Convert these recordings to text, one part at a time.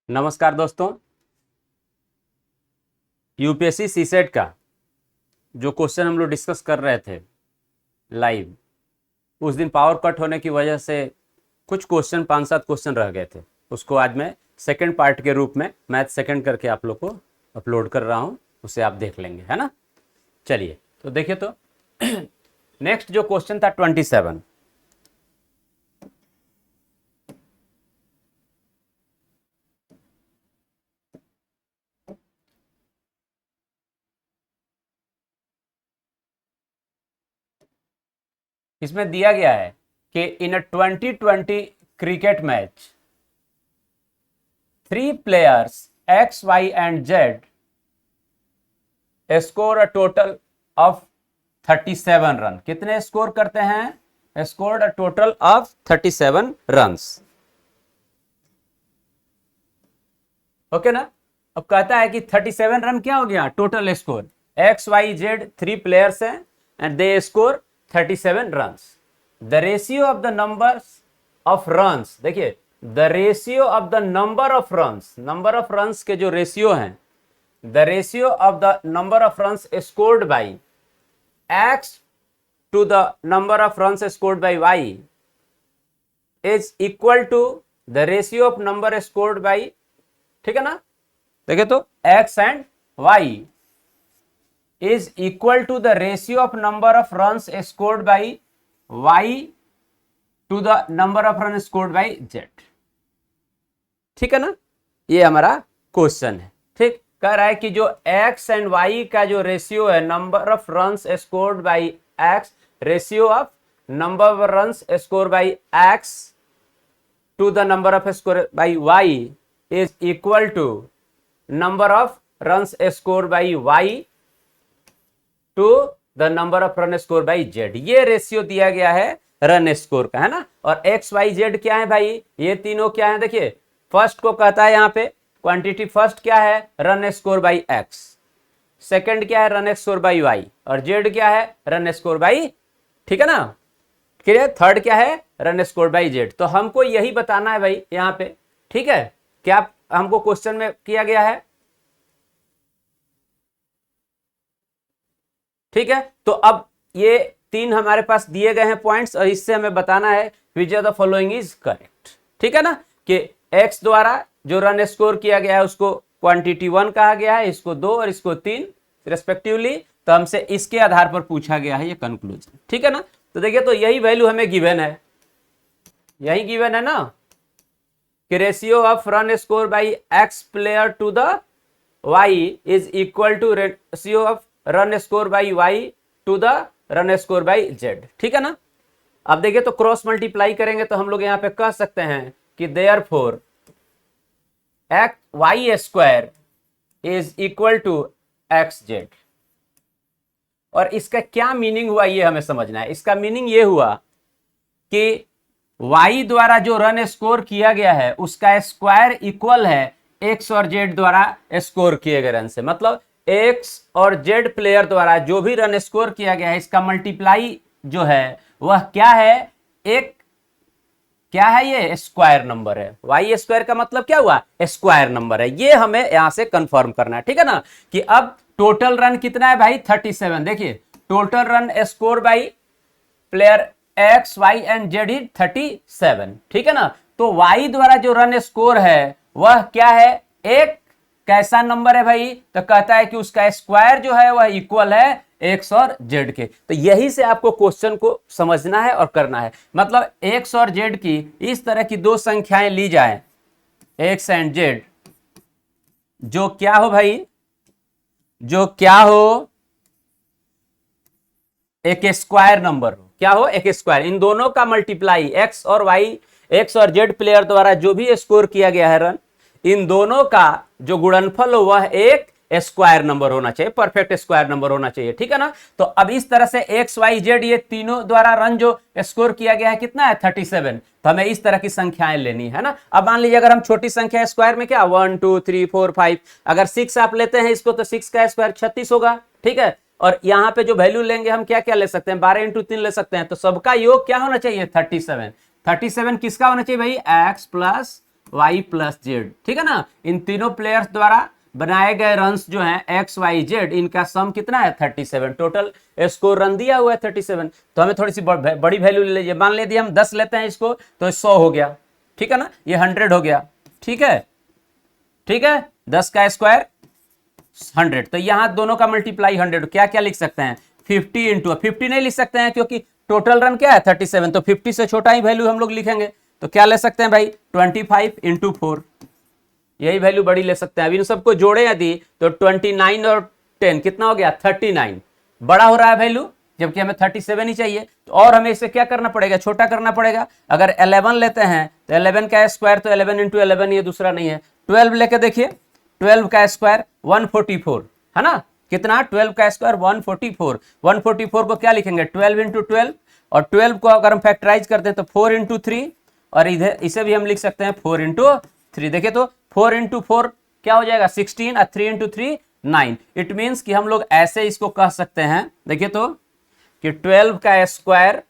नमस्कार दोस्तों। UPSC CSAT का जो क्वेश्चन हम लोग डिस्कस कर रहे थे लाइव, उस दिन पावर कट होने की वजह से कुछ क्वेश्चन 5-7 क्वेश्चन रह गए थे। उसको आज मैं सेकंड पार्ट के रूप में मैथ सेकंड करके आप लोग को अपलोड कर रहा हूं, उसे आप देख लेंगे, है ना। चलिए तो देखिए, तो नेक्स्ट जो क्वेश्चन था 27। इसमें दिया गया है कि इन अ 2020 cricket match 3 players X, Y and Z score a total of 37 run. कितने स्कोर करते हैं? Score a total of 37 runs. Okay ना। अब कहता है कि 37 रन क्या हो गया total score. X Y Z 3 players हैं and they score 37 runs. The ratio of the number of runs, देखिए the ratio of the number of runs के जो रेशियो हैं, the ratio of the number of runs scored by x to the number of runs scored by y is equal to the ratio of number scored by, ठीक है ना। देखिए तो x and y is equal to the ratio of number of runs scored by y to the number of runs scored by z, ठीक है ना। ये हमारा क्वेश्चन है। ठीक, कह रहा है कि जो x एंड y का जो रेशियो है, number of runs scored by x, ratio of number of runs score by x to the number of score by y is equal to number of runs score by y to the number of run score by z। ये रेशियो दिया गया है run score का, है ना। और x, y, z क्या है भाई? ये तीनों क्या है? देखिए फर्स्ट को कहता है यहाँ पे क्वांटिटी, फर्स्ट क्या है? Run score by x. Second क्या है? Run score by y. और जेड क्या है? रन स्कोर बाई, ठीक है ना। क्लियर। थर्ड क्या है? Run score by Z. तो हमको यही बताना है भाई यहाँ पे, ठीक है। क्या हमको क्वेश्चन में किया गया है, ठीक है। तो अब ये तीन हमारे पास दिए गए हैं पॉइंट्स, और इससे हमें बताना है which of the following is correct, ठीक है ना। कि एक्स द्वारा जो रन स्कोर किया गया है उसको क्वांटिटी 1 कहा गया है, इसको 2 और इसको 3 रेस्पेक्टिवली। तो हमसे इसके आधार पर पूछा गया है ये कंक्लूजन, ठीक है ना। तो देखिए, तो यही वैल्यू हमें गिवन है, यही गिवन है ना, कि ratio of run score by x player to the y is equal to ratio of run score by y to the run score by z, ठीक है ना। अब देखिए, तो क्रॉस मल्टीप्लाई करेंगे तो हम लोग यहाँ पे कह सकते हैं कि therefore x y square is equal to x z. और इसका क्या मीनिंग हुआ ये हमें समझना है। इसका मीनिंग ये हुआ कि y द्वारा जो रन स्कोर किया गया है उसका स्क्वायर इक्वल है x और z द्वारा स्कोर किए गए रन से। मतलब x और z प्लेयर द्वारा जो भी रन स्कोर किया गया है, इसका मल्टीप्लाई जो है वह क्या है? एक क्या है? ये स्क्वायर नंबर है। वाई स्क्वायर का मतलब क्या हुआ? स्क्वायर नंबर है। ये हमें यहां से कंफर्म करना है, ठीक है ना। कि अब टोटल रन कितना है भाई? 37। देखिए total run score by player x, y and z is 37, ठीक है ना। तो वाई द्वारा जो रन स्कोर है वह क्या है? एक कैसा नंबर है भाई? तो कहता है कि उसका स्क्वायर जो है वह इक्वल है एक्स और जेड के। तो यही से आपको क्वेश्चन को समझना है और करना है। मतलब एक्स और जेड की इस तरह की दो संख्याएं ली जाए, एक्स एंड जेड, जो क्या हो भाई? जो क्या हो? एक स्क्वायर नंबर हो। क्या हो? एक स्क्वायर। इन दोनों का मल्टीप्लाई, एक्स और वाई, एक्स और जेड प्लेयर द्वारा जो भी स्कोर किया गया है रन, इन दोनों का जो गुणनफल हो वह एक स्क्वायर नंबर होना चाहिए, परफेक्ट स्क्वायर नंबर होना चाहिए, ठीक है ना। तो अब इस तरह से एक्स, वाई, जेड ये तीनों द्वारा रन जो स्कोर किया गया है कितना है? 37। तो हमें इस तरह की संख्याएं लेनी है ना। अब मान लीजिए अगर हम छोटी संख्या स्क्वायर में क्या 1 2 3 4 5, अगर 6 आप लेते हैं इसको तो 6 का स्क्वायर 36 होगा, ठीक है। और यहाँ पे जो वैल्यू लेंगे हम क्या क्या ले सकते हैं? 12 × 3 ले सकते हैं। तो सबका योग क्या होना चाहिए? 37। 37 किसका होना चाहिए भाई? X plus y plus z, ठीक है ना। इन तीनों प्लेयर्स द्वारा बनाए गए रन्स जो हैं एक्स वाई जेड, इनका सम कितना है 37। टोटल स्कोर रन दिया हुआ है 37। तो हमें थोड़ी सी बड़ी वैल्यू ले लीजिए, मान लीजिए हम 10 लेते हैं इसको तो 100 हो गया, ठीक है ना, ये 100 हो गया, ठीक है, ठीक है, 10 का स्क्वायर 100, तो यहां दोनों का मल्टीप्लाई 100, क्या क्या लिख सकते हैं 50 इंटू, 50 नहीं लिख सकते हैं क्योंकि टोटल रन क्या है 37, तो 50 से छोटा ही वैल्यू हम लोग लिखेंगे, तो क्या ले सकते हैं भाई 25 इंटू 4, यही वैल्यू बड़ी ले सकते हैं। अब इन सबको जोड़े यदि तो 29 और 10 कितना हो गया 39, बड़ा हो रहा है वैल्यू, जबकि हमें 37 ही चाहिए, तो और हमें इसे क्या करना पड़ेगा छोटा करना पड़ेगा। अगर 11 लेते हैं तो 11 का स्क्वायर तो 11 इंटू 11, ये दूसरा नहीं है। 12 लेके देखिए, 12 का स्क्वायर 144 है ना, कितना 12 का स्क्वायर 144, 144 को क्या लिखेंगे 12 इंटू 12, और 12 को अगर हम फैक्टराइज करते हैं तो 4 इंटू 3, और इधर इसे भी हम लिख सकते हैं 4 इंटू 3। देखिए तो 4 इंटू 4 क्या हो जाएगा 16, और 3 इंटू 3 9। इट मीन्स कि हम लोग ऐसे इसको कह सकते हैं, देखिए तो कि 12 का square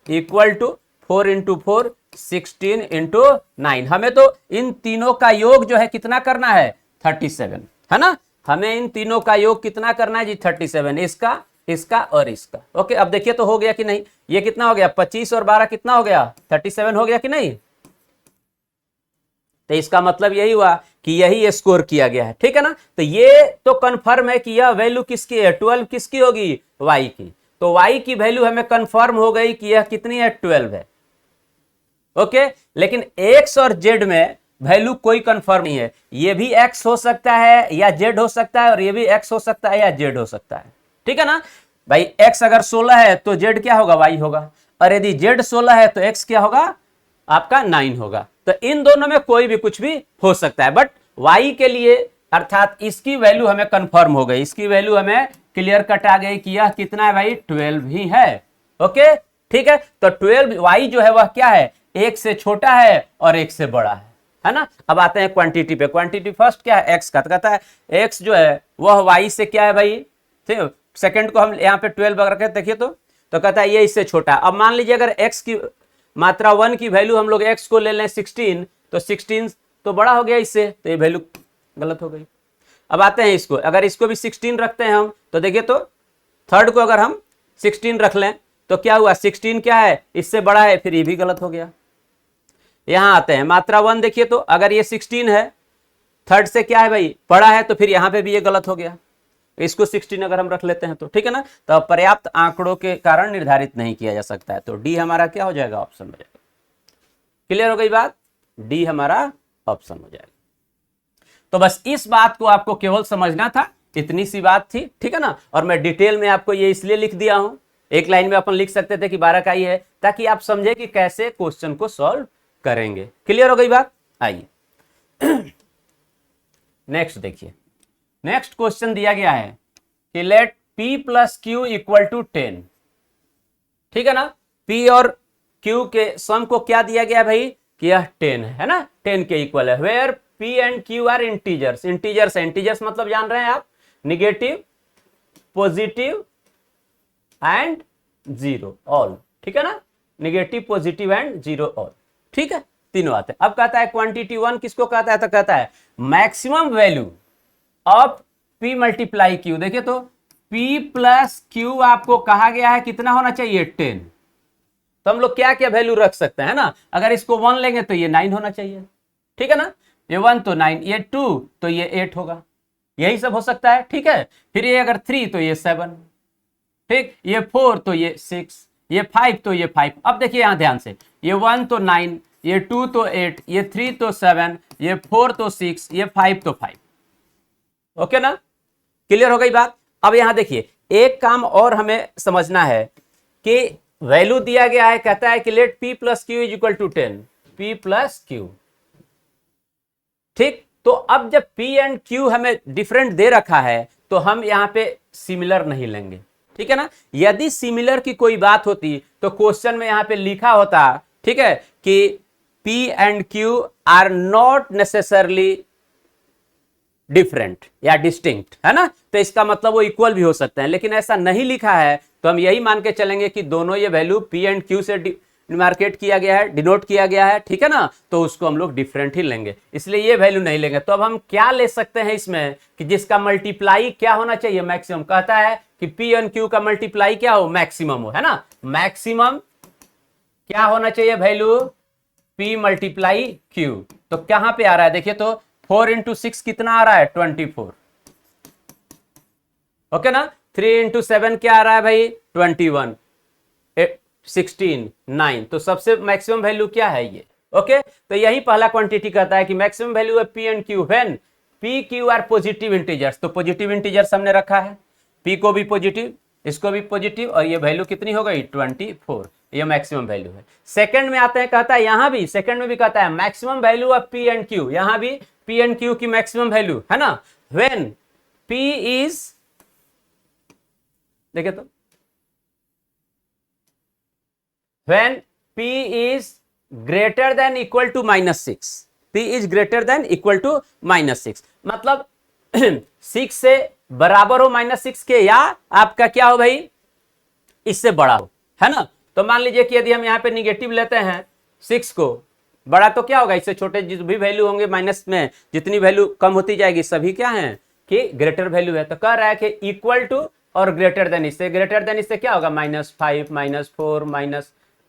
equal to 4 into 4 16 into 9। हमें तो इन तीनों का योग जो है कितना करना है 37, है ना, हमें इन तीनों का योग कितना करना है जी 37, इसका इसका और इसका। ओके, अब देखिए तो हो गया कि नहीं, ये कितना हो गया 25 और 12 कितना हो गया 37 हो गया कि नहीं। तो इसका मतलब यही हुआ कि यही स्कोर किया गया है, ठीक है ना। तो ये तो कंफर्म है कि यह वैल्यू किसकी है 12 किसकी होगी y की, तो y की वैल्यू हमें कंफर्म हो गई कि यह कितनी है 12 है। ओके, लेकिन x और z में वैल्यू कोई कंफर्म नहीं है, ये भी x हो सकता है या z हो सकता है, और ये भी x हो सकता है या z हो सकता है, ठीक है ना भाई। x अगर 16 है तो z क्या होगा y होगा, और यदि z 16 है तो x क्या होगा आपका 9 होगा। तो इन दोनों में कोई भी कुछ भी हो सकता है, बट y के लिए अर्थात इसकी वैल्यू हमें कंफर्म हो गई, इसकी वैल्यू हमें क्लियर कट आ गई कि यह कितना है भाई 12 ही है। ओके, ठीक है, तो 12 y जो है वह क्या है एक से छोटा है और एक से बड़ा है ना। अब आते हैं क्वांटिटी पे, क्वांटिटी फर्स्ट क्या है x का, तो कहता है x जो है वह y से क्या है भाई, ठीक, सेकंड को हम यहाँ पे 12 रखे देखिए तो कहता है ये इससे छोटा। अब मान लीजिए अगर x की मात्रा 1 की वैल्यू हम लोग x को ले लें 16, तो 16 तो बड़ा हो गया इससे, तो ये वैल्यू गलत हो गई। अब आते हैं इसको, अगर इसको भी 16 रखते हैं हम, तो देखिए तो थर्ड को अगर हम 16 रख लें तो क्या हुआ 16 क्या है इससे बड़ा है, फिर ये भी गलत हो गया। यहां आते हैं मात्रा 1, देखिए तो अगर ये 16 है थर्ड से क्या है भाई बड़ा है, तो फिर यहां पे भी ये गलत हो गया। इसको 16 अगर हम रख लेते हैं तो ठीक है ना, तो पर्याप्त आंकड़ों के कारण निर्धारित नहीं किया जा सकता है, तो डी हमारा क्या हो जाएगा ऑप्शन हो जाएगा। क्लियर हो गई बात, डी हमारा ऑप्शन हो जाएगा। तो बस इस बात को आपको केवल समझना था, इतनी सी बात थी, ठीक है ना। और मैं डिटेल में आपको ये इसलिए लिख दिया हूं, एक लाइन में अपन लिख सकते थे कि 12 का ही है, ताकि आप समझे कि कैसे क्वेश्चन को सॉल्व करेंगे। क्लियर हो गई बात, आइए नेक्स्ट देखिए। नेक्स्ट क्वेश्चन दिया गया है कि let p plus q equal to 10, ठीक है ना। p और q के सम को क्या दिया गया भाई कि यह 10 है ना, 10 के इक्वल है। Where p and q are integers, integers है, इंटीजर्स मतलब जान रहे हैं आप negative positive and zero all, ठीक है ना, negative positive and zero all, ठीक है, तीनों आते हैं। अब कहता है क्वांटिटी 1 किसको कहता है, तो कहता है maximum value of p multiply q। देखिए तो p प्लस क्यू आपको कहा गया है कितना होना चाहिए 10, तो हम लोग क्या क्या वैल्यू रख सकते हैं ना, अगर इसको 1 लेंगे तो ये 9 होना चाहिए, ठीक है ना, ये 1 तो 9, ये 2 तो ये 8 होगा, यही सब हो सकता है, ठीक है। फिर ये अगर 3 तो ये 7, ठीक, ये 4 तो ये 6, ये 5 तो ये 5। अब देखिए यहां ध्यान से, ये 1 तो 9, ये 2 तो 8, ये 3 तो 7, ये 4 तो 6, ये 5 तो 5। ओके ना, क्लियर हो गई बात। अब यहां देखिए एक काम और हमें समझना है कि वैल्यू दिया गया है, कहता है कि let p plus q is equal to 10, p plus q, ठीक। तो अब जब p एंड q हमें डिफरेंट दे रखा है तो हम यहां पे सिमिलर नहीं लेंगे, ठीक है ना। यदि सिमिलर की कोई बात होती तो क्वेश्चन में यहां पे लिखा होता, ठीक है, कि p and q are not necessarily different या डिस्टिंक्ट, है ना, तो इसका मतलब वो इक्वल भी हो सकते हैं, लेकिन ऐसा नहीं लिखा है, तो हम यही मान के चलेंगे कि दोनों ये वैल्यू p एंड q से डिमार्केट किया गया है, डिनोट किया गया है, ठीक है ना, तो उसको हम लोग डिफरेंट ही लेंगे, इसलिए ये वैल्यू नहीं लेंगे। तो अब हम क्या ले सकते हैं इसमें कि जिसका मल्टीप्लाई क्या होना चाहिए, मैक्सिमम। कहता है कि पी एन क्यू का मल्टीप्लाई क्या हो, मैक्सिमम हो, है ना। मैक्सिमम क्या होना चाहिए वैल्यू, P मल्टीप्लाई Q। तो कहां पे आ रहा है देखिए, तो 4 इंटू 6 कितना आ रहा है, 24, ओके ना। 3 इंटू 7 क्या आ रहा है भाई, 21, 16, 9। तो सबसे मैक्सिमम वैल्यू क्या है ये, ओके। तो यही पहला क्वांटिटी कहता है कि मैक्सिमम वैल्यू है P and Q when P Q are positive integers. तो पॉजिटिव इंटीजर्स हमने रखा है, P को भी पॉजिटिव, इसको भी पॉजिटिव, और ये वैल्यू कितनी हो गई, 24, ये मैक्सिमम वैल्यू है। सेकंड में आते हैं, कहता है यहां भी, सेकंड में भी कहता है maximum value of P and Q, यहां भी P एंड Q की मैक्सिमम वैल्यू, है ना, व्हेन P इज, देखिए तो, when P is greater than equal to -6, P is greater than equal to -6, मतलब 6 से बराबर हो -6 के, या आपका क्या हो भाई, इससे बड़ा हो, है ना। तो मान लीजिए कि यदि हम यहाँ पे निगेटिव लेते हैं 6 को, बड़ा तो क्या होगा, इससे छोटे जिस भी वैल्यू होंगे माइनस में, जितनी वैल्यू कम होती जाएगी सभी क्या है कि ग्रेटर वैल्यू है। तो कह रहा है कि इक्वल टू और ग्रेटर देन, इससे ग्रेटर देन इससे क्या होगा, -5, -4,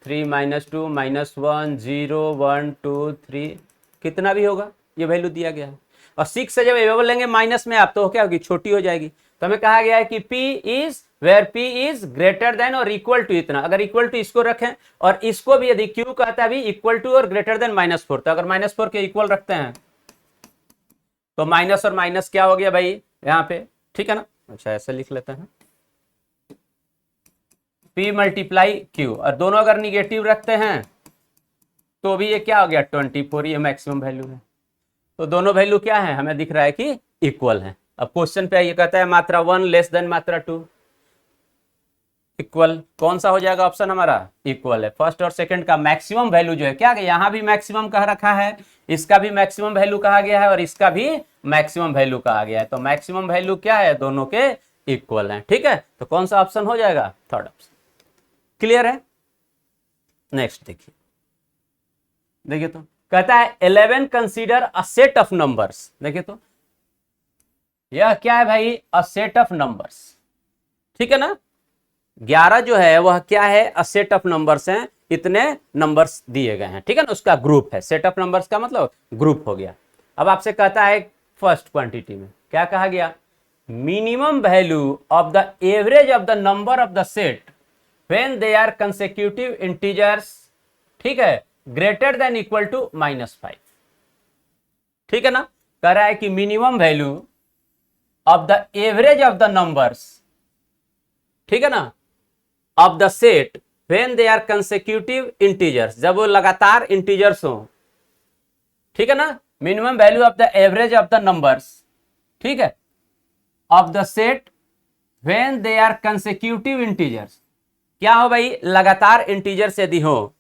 -3, -2, -1, 0, 1, 2, 3, कितना भी होगा ये वैल्यू दिया गया है। और 6 से जब एवेबल लेंगे माइनस में आप, तो क्या होगी, छोटी हो जाएगी। तो हमें कहा गया है कि P is where P is greater than और इक्वल टू इतना। अगर इक्वल टू इसको रखें और इसको भी यदि Q कहता है भी इक्वल टू और ग्रेटर देन -4, तो अगर -4 के इक्वल रखते हैं तो माइनस और माइनस क्या हो गया भाई यहाँ पे, ठीक है ना। अच्छा ऐसे लिख लेते हैं, P मल्टीप्लाई Q, और दोनों अगर निगेटिव रखते हैं तो भी ये क्या हो गया, 24, ये मैक्सिमम वैल्यू है। तो दोनों वैल्यू क्या है, हमें दिख रहा है कि इक्वल है। अब क्वेश्चन पे ये कहता है मात्रा 1 लेस देन मात्रा 2, इक्वल, कौन सा हो जाएगा ऑप्शन हमारा, इक्वल है। फर्स्ट और सेकंड का मैक्सिमम वैल्यू जो है क्या, यहां भी मैक्सिमम कह रखा है, इसका भी मैक्सिमम वैल्यू कहा गया है और इसका भी मैक्सिमम वैल्यू कहा गया है। तो मैक्सिमम वैल्यू क्या है, दोनों के इक्वल है, ठीक है। तो कौन सा ऑप्शन हो जाएगा, थर्ड ऑप्शन। क्लियर है। नेक्स्ट देखिए, देखिए तो कहता है 11 consider a set of numbers. देखिए तो यह क्या है भाई, अ सेट ऑफ नंबर्स, ठीक है ना। 11 जो है वह क्या है, अ सेट ऑफ नंबर्स हैं, इतने नंबर्स दिए गए हैं, ठीक है ना, उसका ग्रुप है। सेट ऑफ नंबर्स का मतलब ग्रुप हो गया। अब आपसे कहता है फर्स्ट क्वांटिटी में क्या कहा गया, minimum value of the average of the number of the set when they are consecutive integers, ठीक है, ग्रेटर देन इक्वल टू -5, ठीक है ना। कह रहा है कि minimum value of the average of the numbers, ठीक है ना, of the set when they are consecutive integers, जब वो लगातार इंटीजर्स हो, ठीक है ना। Minimum value of the average of the numbers, ठीक है, of the set when they are consecutive integers, क्या हो भाई, लगातार इंटीजर्स यदि हो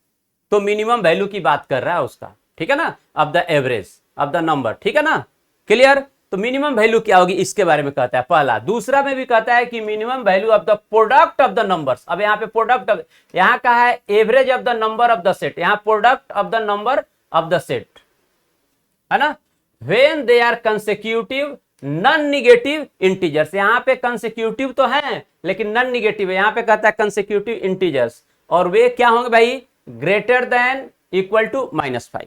तो मिनिमम वैल्यू की बात कर रहा है उसका, ठीक है ना, of the average of the number, ठीक है ना। क्लियर। तो मिनिमम वैल्यू क्या होगी, इसके बारे में कहता है पहला। दूसरा में भी कहता है कि minimum value of the product of the numbers. अब यहाँ पे प्रोडक्ट, यहाँ कहा है average of the number of the set, यहाँ product of the number of the set, है ना, when they are consecutive non negative integers. यहाँ पे कंसेक्यूटिव तो है लेकिन नॉन निगेटिव है, यहाँ पे कहता है कंसेक्यूटिव इंटीजर्स, और वे क्या होंगे भाई, ग्रेटर देन इक्वल टू -5,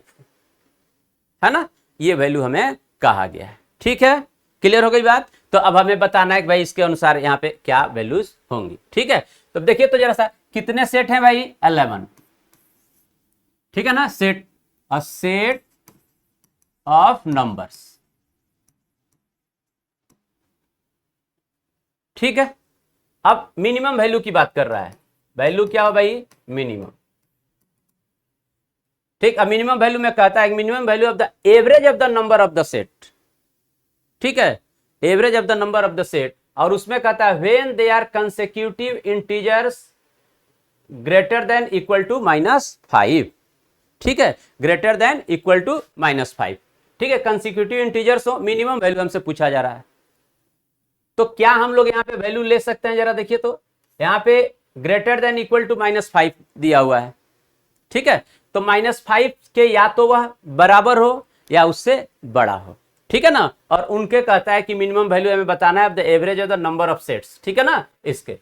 है ना। ये वैल्यू हमें कहा गया है, ठीक है। क्लियर हो गई बात। तो अब हमें बताना है कि भाई इसके अनुसार यहाँ पे क्या वैल्यूज होंगी, ठीक है। तो देखिए तो जरा सा, कितने सेट हैं भाई, 11, ठीक है ना। Set, a set of numbers, ठीक है। अब मिनिमम वैल्यू की बात कर रहा है, वैल्यू क्या हो भाई, मिनिमम, ठीक। अब मिनिमम वैल्यू में कहता है minimum value of the average of the number of the set, ठीक है, average of the number of the set, और उसमें कहता है when they are consecutive integers greater than equal to -5, ठीक है, ग्रेटर देन इक्वल टू -5, ठीक है। कंसेक्यूटिव इंटीजर्स हो, मिनिमम वैल्यू हमसे पूछा जा रहा है। तो क्या हम लोग यहाँ पे वैल्यू ले सकते हैं, जरा देखिए तो, यहाँ पे ग्रेटर देन इक्वल टू -5 दिया हुआ है, ठीक है, तो -5 के या तो वह बराबर हो या उससे बड़ा हो, ठीक है ना। और उनके कहता है कि मिनिमम वैल्यू हमें बताना है the average of the number of sets, ठीक है ना इसके।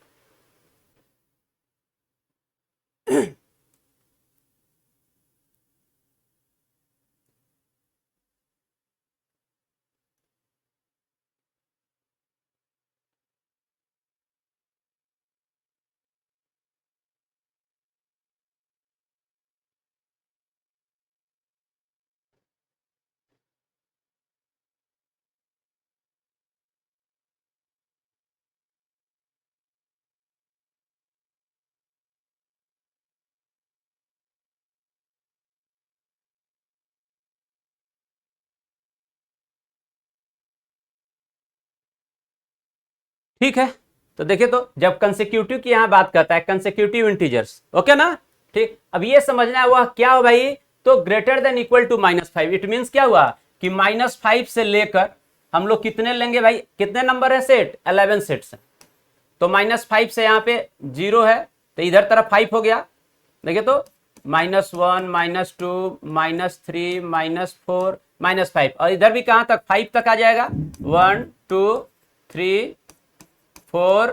ठीक है, तो देखिए, तो जब कंसेक्यूटिव की यहां बात करता है, कंसेक्यूटिव इंटीजर्स, ओके ना। ठीक, अब ये समझना है वह क्या हो भाई, तो greater than equal to -5। It means क्या हुआ कि -5 से लेकर हम लोग कितने लेंगे भाई, कितने नंबर है सेट, 11 सेट्स है। तो -5 से यहाँ पे 0 है, तो इधर तरफ 5 हो गया। देखिए तो -1 -2 -3 -4 -5, और इधर भी कहां तक, 5 तक आ जाएगा। 1 2 3 4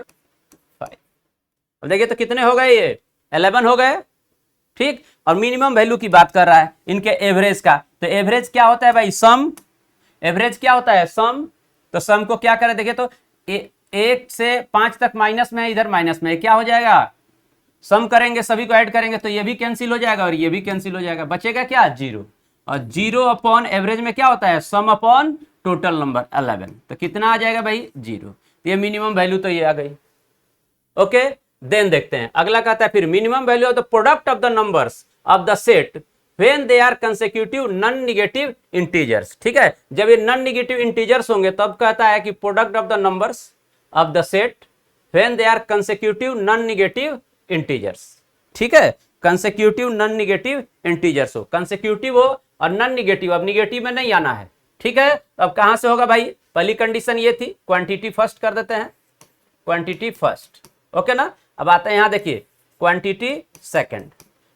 5। अब देखिए तो कितने हो गए, ये 11 हो गए। ठीक, और मिनिमम वैल्यू की बात कर रहा है इनके एवरेज का। तो एवरेज क्या होता है भाई, सम। एवरेज क्या होता है, सम। तो सम को क्या करें, देखिए तो 1 से 5 तक माइनस में है, इधर माइनस में है, क्या हो जाएगा, सम करेंगे, सभी को ऐड करेंगे तो ये भी कैंसिल हो जाएगा और ये भी कैंसिल हो जाएगा, बचेगा क्या, 0। और 0 अपॉन एवरेज में क्या होता है, सम अपॉन टोटल नंबर 11। तो कितना आ जाएगा भाई, 0। ये मिनिमम वैल्यू तो ये आ गई। ओके, देन देखते हैं अगला, कहता है फिर minimum value of the product of the numbers of the set when they are consecutive non negative integers. ठीक है, जब ये नॉन नेगेटिव इंटीजर्स होंगे तब कहता है कि product of the numbers of the set when they are consecutive non negative integers. ठीक है, कंसेक्यूटिव नॉन नेगेटिव इंटीजर्स हो, कंसेक्यूटिव हो और नॉन नेगेटिव, अब नेगेटिव में नहीं आना है। ठीक है, अब कहां से होगा भाई, पहली कंडीशन ये थी, क्वांटिटी फर्स्ट कर देते हैं, क्वांटिटी फर्स्ट, ओके ना। अब आते हैं यहां, देखिए क्वांटिटी सेकंड,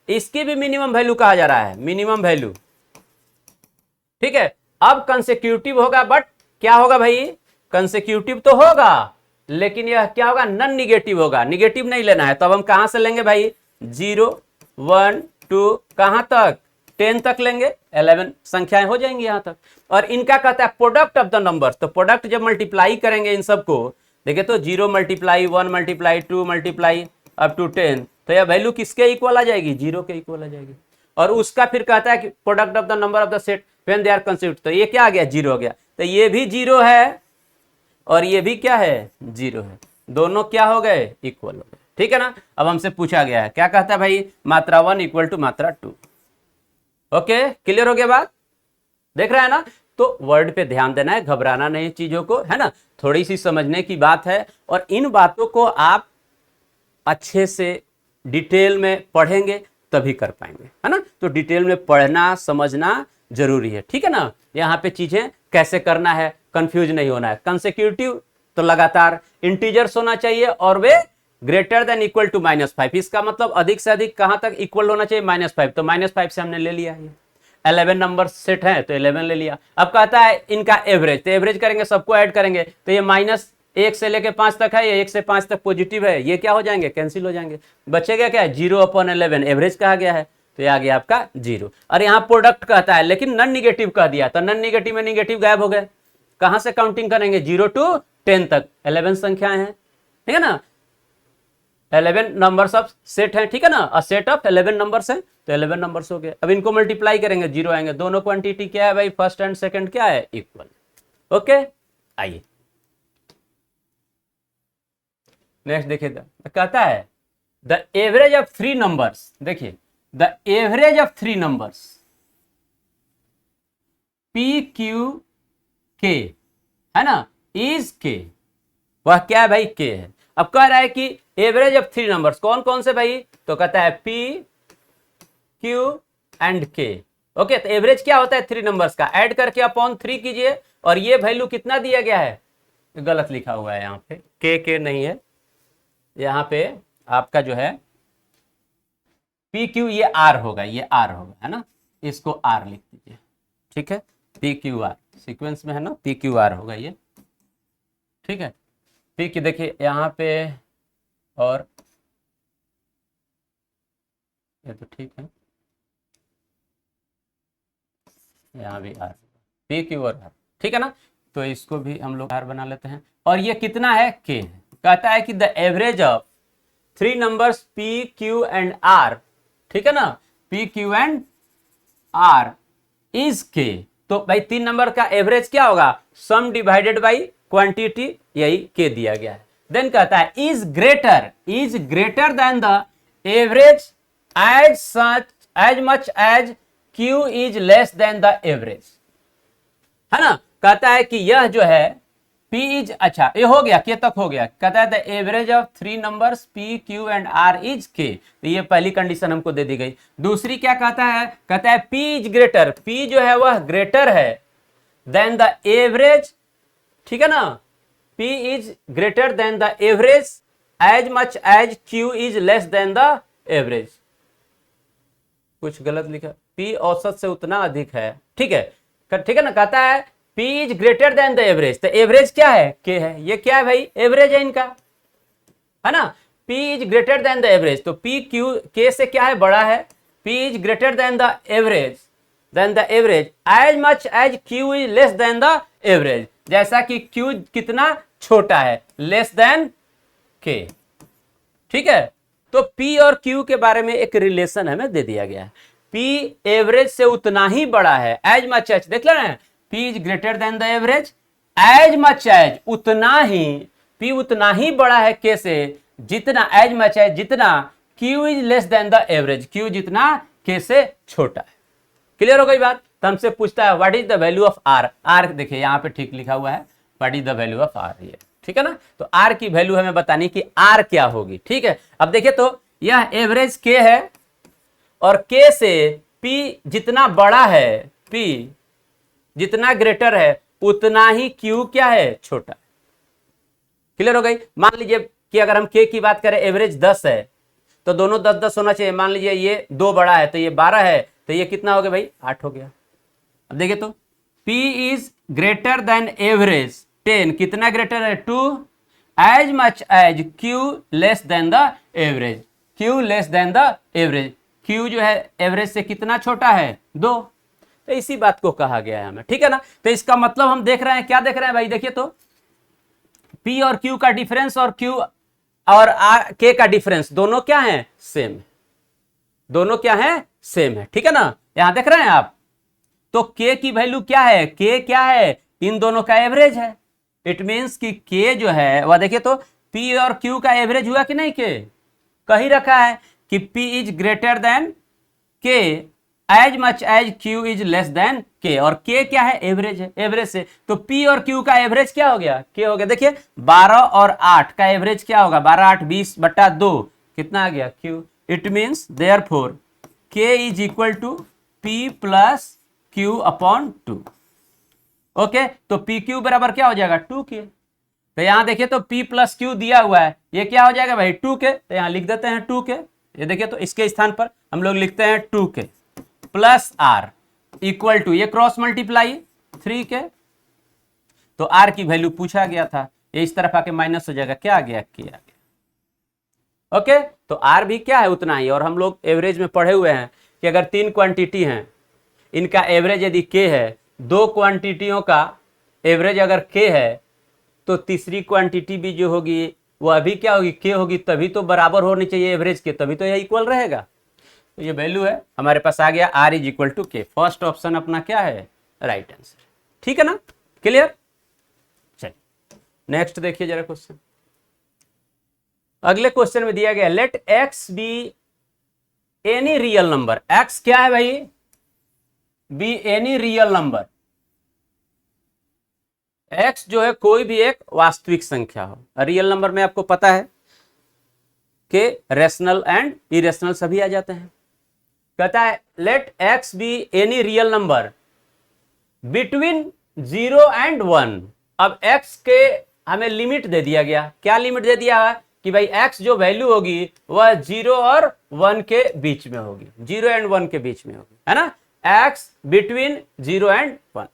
इसकी भी मिनिमम वैल्यू कहा जा रहा है, मिनिमम वैल्यू। ठीक है, अब कंसेक्यूटिव होगा, बट क्या होगा भाई, कंसेक्यूटिव तो होगा लेकिन यह क्या होगा, नॉन निगेटिव होगा, निगेटिव नहीं लेना है। तो अब हम कहां से लेंगे भाई, 0 1 2 कहां तक, 10 तक लेंगे, 11 संख्याएं हो जाएंगी यहां तक। और इनका कहता है प्रोडक्ट ऑफ द नंबर्स, तो प्रोडक्ट जब मल्टीप्लाई करेंगे इन सबको, देखिए तो 0 multiply 1 multiply 2 multiply up to 10, तो यह वैल्यू किसके इक्वल आ जाएगी, 0 के इक्वल आ जाएगी। और उसका फिर कहता है कि product of the number of the set when they are constitute, तो ये क्या आ गया, 0 हो गया। तो ये भी 0 है और ये भी क्या है, 0 है, दोनों क्या हो गए, इक्वल हो गए। ठीक है ना। अब हमसे पूछा गया है, क्या कहता है भाई, मात्रा 1 इक्वल टू मात्रा 2। ओके, क्लियर हो गया बात, देख रहा है ना। तो वर्ड पे ध्यान देना है, घबराना नहीं चीजों को, है ना, थोड़ी सी समझने की बात है। और इन बातों को आप अच्छे से डिटेल में पढ़ेंगे तभी कर पाएंगे, है ना। तो डिटेल में पढ़ना समझना जरूरी है, ठीक है ना। यहाँ पे चीजें कैसे करना है, कंफ्यूज नहीं होना है। कंसेक्यूटिव तो लगातार इंटीजर्स होना चाहिए और वे ग्रेटर देन इक्वल टू -5, इसका मतलब अधिक से अधिक कहां तक इक्वल होना चाहिए, -5। तो -5 से हमने ले लिया है, 11 नंबर सेट है तो 11 ले लिया। अब कहता है इनका एवरेज, तो एवरेज करेंगे, सबको ऐड करेंगे, तो ये -1 से लेके 5 तक है, ये 1 से 5 तक पॉजिटिव है, ये क्या हो जाएंगे, कैंसिल हो जाएंगे, बचेगा क्या, 0 अपॉन 11 एवरेज कहा गया है, तो ये आ गया आपका 0। और यहाँ प्रोडक्ट कहता है लेकिन नॉन निगेटिव कह दिया, तो नॉन निगेटिव में निगेटिव गायब हो गए, कहां से काउंटिंग करेंगे, 0 टू 10 तक, 11 संख्याएं हैं, ठीक है ना, 11 नंबर्स ऑफ सेट है, ठीक है ना, अ सेट ऑफ 11 नंबर्स है, तो 11 नंबर्स हो गए। अब इनको मल्टीप्लाई करेंगे, 0 आएंगे, दोनों क्वांटिटी क्या है भाई, फर्स्ट एंड सेकंड क्या है, इक्वल। ओके, आइए नेक्स्ट देखिए, कहता है द एवरेज ऑफ 3 नंबर्स, देखिए the average of 3 numbers p Q के, है ना, इज के, वह क्या है भाई, के है। अब कह रहा है कि एवरेज ऑफ 3 नंबर्स कौन कौन से भाई, तो कहता है पी क्यू एंड के। ओके, तो एवरेज क्या होता है 3 नंबर्स का, ऐड करके अपॉन 3 कीजिए, और ये वैल्यू कितना दिया गया है, गलत लिखा हुआ है यहाँ पे, के नहीं है, यहाँ पे आपका जो है पी क्यू ये आर होगा, ये आर होगा, है ना, इसको आर लिख दीजिए, ठीक है, पी क्यू आर सीक्वेंस में है ना, पी क्यू आर होगा ये, ठीक है। पी क्यू देखिए यहाँ पे, और ये तो ठीक है, यहाँ भी आर, पी क्यू और आर, ठीक है ना। तो इसको भी हम लोग आर बना लेते हैं, और ये कितना है, के है। कहता है कि the average of 3 numbers p q and r, ठीक है ना, p q and r is k. तो भाई 3 नंबर का एवरेज क्या होगा, सम डिवाइडेड बाई क्वांटिटी, यही के दिया गया है। देन कहता है is greater than the average as such as much as q is less than the average, है ना। कहता है कि यह जो है P इज, अच्छा ये हो गया, के तक हो गया। कहता है the average of 3 numbers P Q and R is K, तो ये पहली कंडीशन हमको दे दी गई। दूसरी क्या कहता है, कहता है P इज ग्रेटर, P जो है वह ग्रेटर है देन द एवरेज, ठीक है ना, P is greater than the average as much as Q is less than the average. कुछ गलत लिखा, P औसत से उतना अधिक है, ठीक है, ठीक है ना। कहता है P is greater than the average, तो एवरेज क्या है, K है, ये क्या है भाई, एवरेज है इनका, है ना। P is greater than the average, तो P Q K से क्या है, बड़ा है। P is greater than the average as much as Q is less than the average, जैसा कि Q कितना छोटा है, लेस देन K, ठीक है। तो P और Q के बारे में एक रिलेशन हमें दे दिया गया है, P एवरेज से उतना ही बड़ा है, एज मच एज, देख लेना है, P is greater than the average as much as, उतना ही, P उतना ही बड़ा है K से, जितना, एज मच एज जितना Q is less than the average, Q जितना K से छोटा है। क्लियर हो गई बात। तो हमसे पूछता है what is the value of R, R देखिए यहाँ पे ठीक लिखा हुआ है, what is the value of R, ये ठीक है ना। तो R की वैल्यू हमें बतानी कि R क्या होगी, ठीक है। अब देखिए तो यह एवरेज K है, और K से P जितना बड़ा है, P जितना ग्रेटर है, उतना ही Q क्या है, छोटा। क्लियर हो गई। मान लीजिए कि अगर हम K की बात करें, एवरेज 10 है, तो दोनों 10-10 होना चाहिए। मान लीजिए ये 2 बड़ा है, तो ये 12 है, तो ये कितना हो गया भाई, 8 हो गया। अब देखिए तो P is greater than average 10, कितना ग्रेटर है, 2, as much as Q less than the average, Q less than the average, Q जो है एवरेज से कितना छोटा है, 2। तो इसी बात को कहा गया है हमें, ठीक है ना। तो इसका मतलब हम देख रहे हैं, क्या देख रहे हैं भाई, देखिए तो P और Q का डिफरेंस और Q और K का डिफरेंस, दोनों क्या है, सेम है, दोनों क्या है, सेम है, ठीक है ना। यहां देख रहे हैं आप, तो K की वैल्यू क्या है, K क्या है, इन दोनों का एवरेज है। इट मीन्स कि K जो है वह, देखिए तो P और Q का एवरेज हुआ कि नहीं, K कहीं रखा है कि P is greater than K as much as Q is less than K, और K क्या है, एवरेज है, एवरेज से तो P और Q का एवरेज क्या हो गया, K हो गया। देखिए 12 और 8 का एवरेज क्या होगा, 12 8 20/2, कितना आ गया, Q। It means therefore K is equal to P plus Q upon 2। Okay, तो PQ बराबर क्या हो जाएगा, 2K। तो यहां देखिए तो P प्लस Q दिया हुआ है, ये क्या हो जाएगा भाई, 2K। तो यहां लिख देते हैं 2K, ये देखिए तो इसके स्थान पर हम लोग लिखते हैं 2K plus R equal to, ये क्रॉस मल्टीप्लाई 3K। तो R की वैल्यू पूछा गया था, ये इस तरफ आके माइनस हो जाएगा, क्या आ गया, K आ गया। ओके, तो R भी क्या है, उतना ही। और हम लोग एवरेज में पढ़े हुए हैं कि अगर 3 क्वांटिटी हैं, इनका एवरेज यदि K है, 2 क्वांटिटियों का एवरेज अगर K है, तो तीसरी क्वांटिटी भी जो होगी वह भी क्या होगी, K होगी, तभी तो बराबर होनी चाहिए एवरेज के, तभी तो यह इक्वल रहेगा। तो ये वैल्यू है हमारे पास आ गया, R is equal to K। First option अपना क्या है, राइट आंसर, ठीक है ना। क्लियर। चलिए नेक्स्ट देखिए जरा क्वेश्चन। अगले क्वेश्चन में दिया गया, लेट x be any real number, x क्या है भाई, be any real number, x जो है कोई भी एक वास्तविक संख्या हो। रियल नंबर में आपको पता है कि रेशनल एंड इरेशनल सभी आ जाते हैं। कहता है let x be any real number between 0 and 1। अब x के हमें लिमिट दे दिया गया, क्या लिमिट दे दिया है कि भाई x जो वैल्यू होगी वह 0 और 1 के बीच में होगी, 0 एंड 1 के बीच में होगी, है ना, x बिटवीन 0 एंड 1।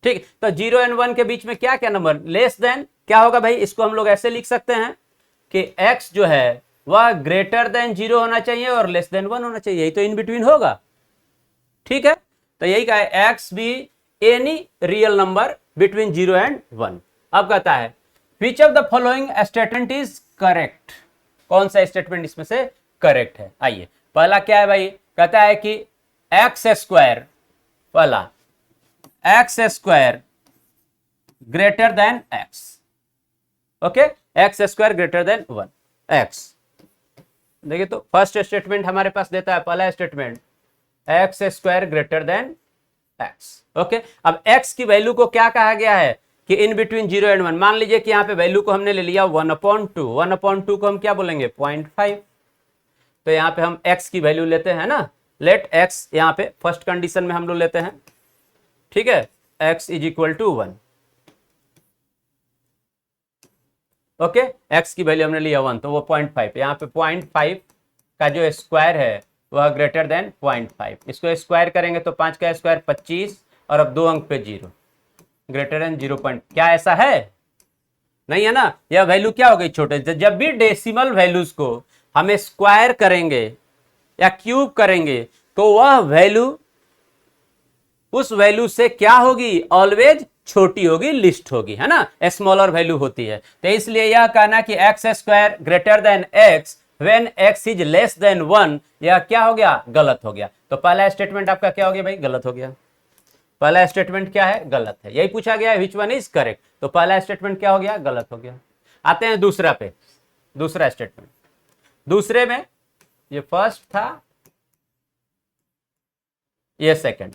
ठीक, तो 0 एंड 1 के बीच में क्या क्या नंबर लेस देन क्या होगा भाई, इसको हम लोग ऐसे लिख सकते हैं कि x जो है वह ग्रेटर देन 0 होना चाहिए और लेस देन 1 होना चाहिए, यही तो इन बिटवीन होगा। ठीक है, तो यही कहा है x भी any real number between 0 and 1। अब कहता है which of the following statement is correct, कौन सा स्टेटमेंट इसमें से करेक्ट है। आइए, पहला क्या है भाई, कहता है कि एक्स स्क्वायर, पहला x square greater than x, okay, x square greater than 1 x. देखिए तो फर्स्ट स्टेटमेंट हमारे पास देता है, पहला statement x square greater than x, okay. अब एक्स की वैल्यू को क्या कहा गया है कि इन बिटवीन 0 एंड 1, मान लीजिए कि यहाँ पे वैल्यू को हमने ले लिया 1/2, 1/2 को हम क्या बोलेंगे 0.5, तो यहाँ पे हम x की वैल्यू लेते हैं ना, लेट x यहाँ पे फर्स्ट कंडीशन में हम लोग लेते हैं, ठीक है, x is equal to 1, okay, x की वैल्यू हमने लिया 1 तो वो 0.5, यहाँ पे 0.5 का जो स्क्वायर है वह ग्रेटर देन 0.5, इसको स्क्वायर करेंगे तो 5 का स्क्वायर 25 और अब 2 अंक पे 0, ग्रेटर देन 0. क्या ऐसा है, नहीं है ना, यह वैल्यू क्या हो गई छोटे, जब भी डेसिमल वैल्यूज को हम स्क्वायर करेंगे या क्यूब करेंगे तो वह वैल्यू उस वैल्यू से क्या होगी, ऑलवेज छोटी होगी, लिस्ट होगी, है ना, स्मॉलर वैल्यू होती है। तो इसलिए यह कहना कि x square greater than x when x is less then 1, यह क्या हो गया, गलत हो गया। तो पहला स्टेटमेंट आपका क्या हो गया भाई, गलत हो गया। पहला स्टेटमेंट क्या है, गलत है, यही पूछा गया है विच वन इज करेक्ट, तो पहला स्टेटमेंट क्या हो गया, गलत हो गया। आते हैं दूसरा पे, दूसरा स्टेटमेंट, दूसरे में ये फर्स्ट था, ये सेकंड,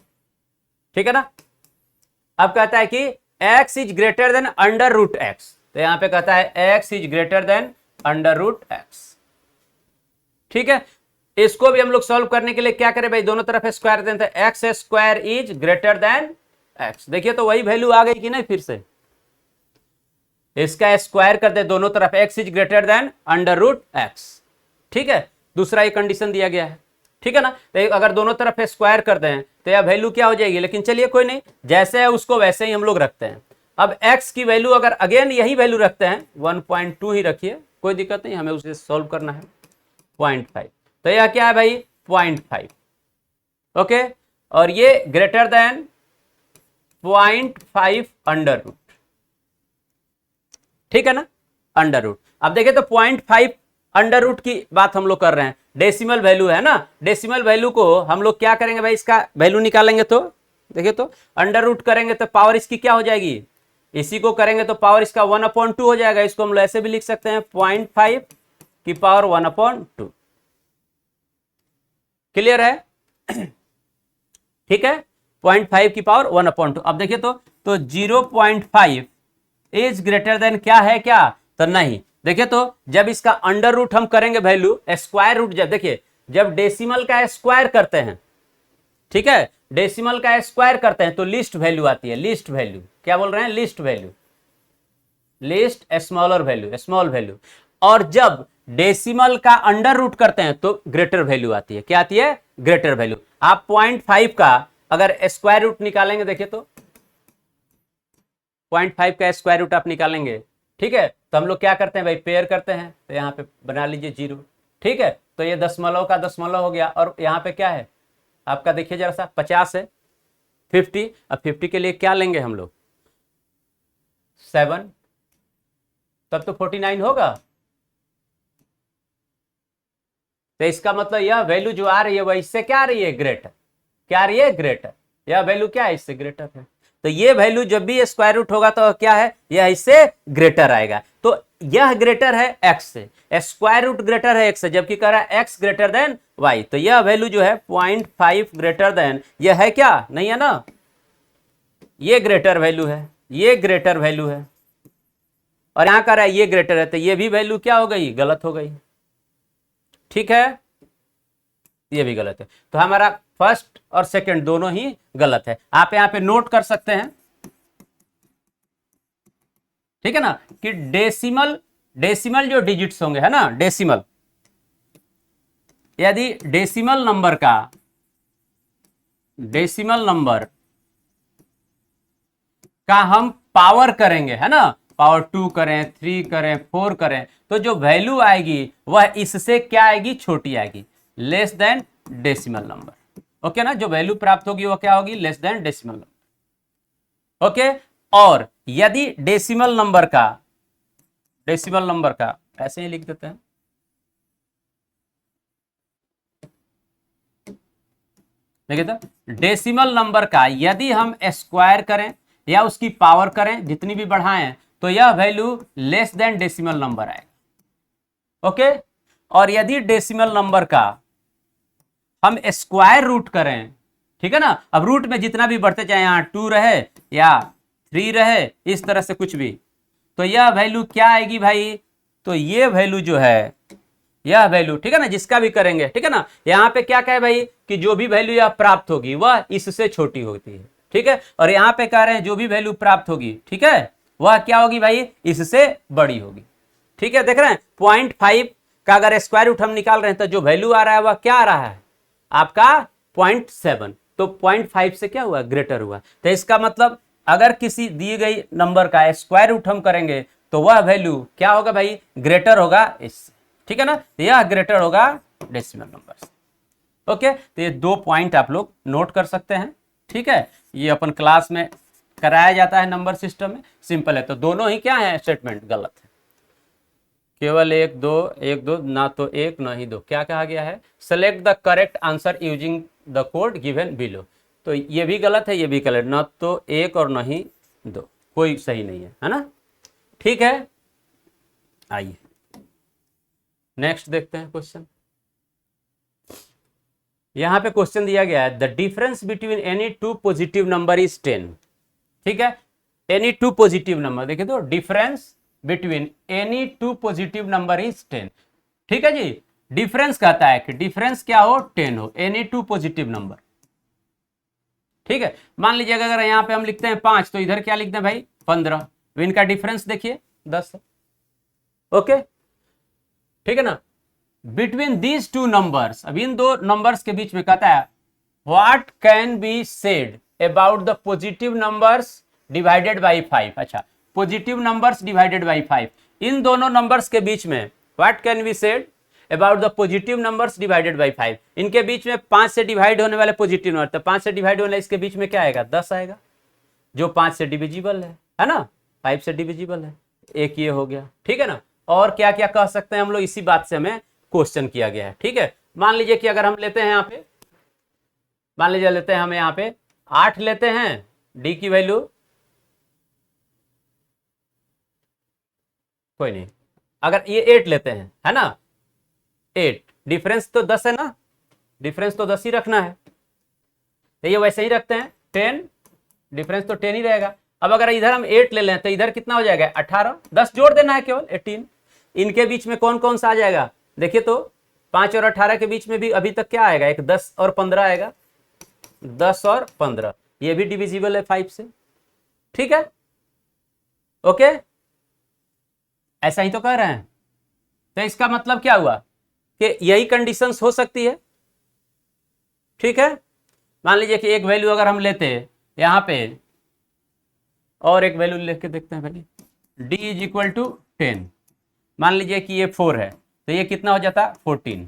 ठीक है ना। अब कहता है कि x is greater than under root x, तो यहां पे कहता है x is greater than under root x, ठीक है। इसको भी हम लोग सॉल्व करने के लिए क्या करें भाई, दोनों तरफ स्क्वायर देते हैं, x square is greater then x, देखिए तो वही वैल्यू आ गई कि नहीं, फिर से इसका स्क्वायर करते हैं दोनों तरफ, x is greater than under root x, ठीक है, दूसरा ये कंडीशन दिया गया है, ठीक है ना। तो अगर दोनों तरफ स्क्वायर करते हैं तो यह वैल्यू क्या हो जाएगी, लेकिन चलिए कोई नहीं, जैसे है उसको वैसे ही हम लोग रखते हैं। अब x की वैल्यू अगर अगेन यही वैल्यू रखते हैं 1.2 ही रखिए, कोई दिक्कत नहीं, हमें उसे सॉल्व करना है 0.5, तो यह क्या है भाई 0.5, ओके, और ये ग्रेटर देन 0.5 अंडर रूट, ठीक है ना, अंडर रूट। अब देखिए तो 0.5 अंडर रूट की बात हम लोग कर रहे हैं, डेसिमल वैल्यू है ना, डेसिमल वैल्यू को हम लोग क्या करेंगे भाई, इसका वैल्यू निकालेंगे तो देखिए तो अंडर रूट करेंगे तो पावर इसकी क्या हो जाएगी, इसी को करेंगे तो पावर इसका 1/2 हो जाएगा, इसको हम लोग ऐसे भी लिख सकते हैं 0.5 की पावर 1/2, क्लियर है, ठीक है, 0.5 की पावर 1/2। अब देखिए तो 0.5 इज ग्रेटर देन क्या है, क्या तो नहीं, देखिए तो जब इसका अंडर रूट हम करेंगे वैल्यू, स्क्वायर रूट, जब देखिए जब डेसिमल का स्क्वायर करते हैं, ठीक है, डेसिमल का स्क्वायर करते हैं तो लिस्ट वैल्यू आती है, लिस्ट वैल्यू, क्या बोल रहे हैं, least value, list smaller value, small value, और जब डेसिमल का अंडर रूट करते हैं तो ग्रेटर वैल्यू आती है, क्या आती है, ग्रेटर वैल्यू। आप 0.5 का अगर स्क्वायर रूट निकालेंगे, देखिए तो 0.5 का स्क्वायर रूट आप निकालेंगे, ठीक है, तो हम लोग क्या करते हैं भाई, पेयर करते हैं, तो यहाँ पे बना लीजिए 0, ठीक है, तो ये दशमलव का दशमलव हो गया, और यहाँ पे क्या है आपका, देखिए जरा सा 50 है 50, अब 50 के लिए क्या लेंगे हम लोग 7, तब तो 49 होगा, तो इसका मतलब यह वैल्यू जो आ रही है वह इससे क्या आ रही है, ग्रेटर, क्या आ रही है, ग्रेटर, यह वैल्यू क्या है, इससे ग्रेटर है। तो ये वैल्यू जब भी स्क्वायर रूट होगा तो क्या है, यह इससे ग्रेटर आएगा, तो यह ग्रेटर है x से, स्क्वायर रूट ग्रेटर है x से, जबकि कह रहा है x ग्रेटर देन y, तो यह वैल्यू जो है 0.5 ग्रेटर देन, यह है क्या, नहीं है ना, ये ग्रेटर वैल्यू है, ये ग्रेटर वैल्यू है, और यहां कह रहा है ये ग्रेटर है, तो ये भी वैल्यू क्या हो गई, गलत हो गई, ठीक है, ये भी गलत है, तो हमारा फर्स्ट और सेकंड दोनों ही गलत है। आप यहां पे नोट कर सकते हैं, ठीक है ना, कि डेसिमल डेसिमल जो डिजिट्स होंगे, है ना, डेसिमल, यदि डेसिमल नंबर का हम पावर करेंगे, है ना, पावर 2 करें, 3 करें, 4 करें, तो जो वैल्यू आएगी वह इससे क्या आएगी, छोटी आएगी, less than decimal number. Okay ना, जो वैल्यू प्राप्त होगी वह क्या होगी, less than decimal number. Okay, और यदि डेसिमल नंबर का ऐसे ही लिख देते हैं, देखिए तो डेसिमल नंबर का यदि हम स्क्वायर करें या उसकी पावर करें, जितनी भी बढ़ाएं, तो यह value less than decimal number आएगा। ओके, और यदि डेसिमल नंबर का हम स्क्वायर रूट करें, ठीक है ना, अब रूट में जितना भी बढ़ते चाहे यहां 2 रहे या 3 रहे, इस तरह से कुछ भी, तो यह वैल्यू क्या आएगी भाई, तो ये वैल्यू जो है, यह वैल्यू, ठीक है ना, जिसका भी करेंगे, ठीक है ना, यहां पे क्या कहे भाई कि जो भी वैल्यू यह प्राप्त होगी वह इससे छोटी होती है, ठीक है, और यहां पे कह रहे हैं जो भी वैल्यू प्राप्त होगी, ठीक है, वह क्या होगी भाई, इससे बड़ी होगी। ठीक है, देख रहे हैं 0.5 का अगर स्क्वायर रूट हम निकाल रहे हैं तो जो वैल्यू आ रहा है वह क्या आ रहा है आपका 0.7, तो 0.5 से क्या हुआ, ग्रेटर हुआ। तो इसका मतलब अगर किसी दी गई नंबर का स्क्वायर रूट हम करेंगे तो वह वैल्यू क्या होगा भाई, ग्रेटर होगा इससे, ठीक है ना, यह ग्रेटर होगा डेसिमल नंबर से। ओके, तो ये 2 पॉइंट आप लोग नोट कर सकते हैं, ठीक है, ये अपन क्लास में कराया जाता है नंबर सिस्टम में, सिंपल है। तो दोनों ही क्या है, स्टेटमेंट गलत है, केवल 1 2 ना तो 1 ना ही 2, क्या कहा गया है, select the correct answer using the code given below, तो ये भी गलत है, ये भी गलत, ना तो 1 और ना ही 2, कोई सही नहीं है ना, ठीक है। आइए नेक्स्ट देखते हैं क्वेश्चन। यहां पे क्वेश्चन दिया गया है, the difference between any 2 positive number is 10, ठीक है, एनी 2 पॉजिटिव नंबर, देखिए तो difference between any 2 positive number is 10, ठीक है जी, डिफरेंस कहता है कि डिफरेंस क्या हो, 10 हो, एनी 2 पॉजिटिव नंबर, ठीक है। मान लीजिए अगर यहां पे हम लिखते हैं 5, तो इधर क्या लिखते हैं भाई 15, तो इनका डिफरेंस देखिए 10 है। ओके, ठीक है ना, बिटवीन दीज 2 नंबर्स, अब इन 2 नंबर्स के बीच में कहता है what can be said about the positive numbers divided by 5, अच्छा, पॉजिटिव नंबर्स डिवाइडेड बाई 5, इन दोनों नंबर्स के बीच में what can be said about the positive numbers divided by 5, इनके बीच में 5 से डिवाइड होने वाले पॉजिटिव नंबर, तो 5 से डिवाइड होने वाले इसके बीच में क्या आएगा, 10 आएगा, जो 5 से डिविजिबल है ना, 5 से डिविजिबल है, एक ये हो गया, ठीक है ना। और क्या क्या कह सकते हैं हम लोग, इसी बात से हमें क्वेश्चन किया गया है, ठीक है। मान लीजिए कि अगर हम लेते हैं यहाँ पे, मान लीजिए लेते हैं हम यहाँ पे 8 लेते हैं, डी की वैल्यू कोई नहीं, अगर ये 8 लेते हैं, है ना, 8, डिफरेंस तो 10 है ना, डिफरेंस तो 10 ही रखना है, तो ये वैसे ही रखते हैं 10, डिफरेंस तो 10 ही रहेगा। अब अगर इधर हम 8 ले लें तो इधर कितना हो जाएगा 18, 10 जोड़ देना है केवल 18, इनके बीच में कौन कौन सा आ जाएगा, देखिए तो 5 और 18 के बीच में भी अभी तक क्या आएगा, एक 10 और 15 आएगा, 10 और 15, ये भी डिविजिबल है 5 से, ठीक है। ओके, ऐसा ही तो कह रहे हैं, तो इसका मतलब क्या हुआ कि यही कंडीशंस हो सकती है, ठीक है। मान लीजिए कि एक वैल्यू अगर हम लेते हैं यहां पे, और एक वैल्यू लेके देखते हैं पहले, d इज इक्वल टू 10, मान लीजिए कि ये 4 है, तो ये कितना हो जाता 14,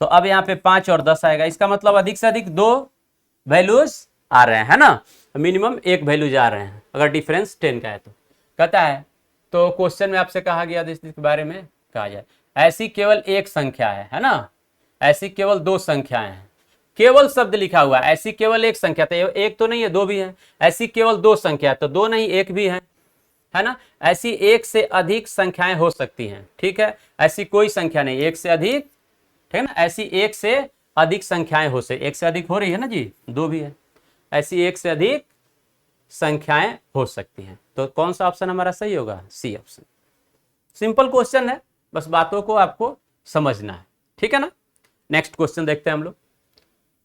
तो अब यहाँ पे 5 और 10 आएगा, इसका मतलब अधिक से अधिक 2 वैल्यूज आ रहे हैं, है ना, मिनिमम 1 वैल्यू जा रहे हैं अगर डिफरेंस 10 का है तो, कहता है तो क्वेश्चन में आपसे कहा गया इसके बारे में कहा जाए, ऐसी केवल एक संख्या है ना, ऐसी केवल 2 संख्याएं हैं, केवल शब्द लिखा हुआ है, ऐसी केवल एक संख्या, तो एक तो नहीं है 2 भी है, ऐसी केवल 2 संख्या, तो 2 नहीं 1 भी है ना, ऐसी 1 से अधिक संख्याएं हो सकती हैं, ठीक है, ऐसी कोई संख्या नहीं 1 से अधिक, ठीक है ना, ऐसी 1 से अधिक संख्याएं हो सकती, 1 से अधिक हो रही है ना जी, 2 भी है, ऐसी 1 से अधिक संख्याएं हो सकती हैं, तो कौन सा ऑप्शन हमारा सही होगा, सी ऑप्शन। सिंपल क्वेश्चन है, बस बातों को आपको समझना है, ठीक है ना। नेक्स्ट क्वेश्चन देखते हैं हम लोग,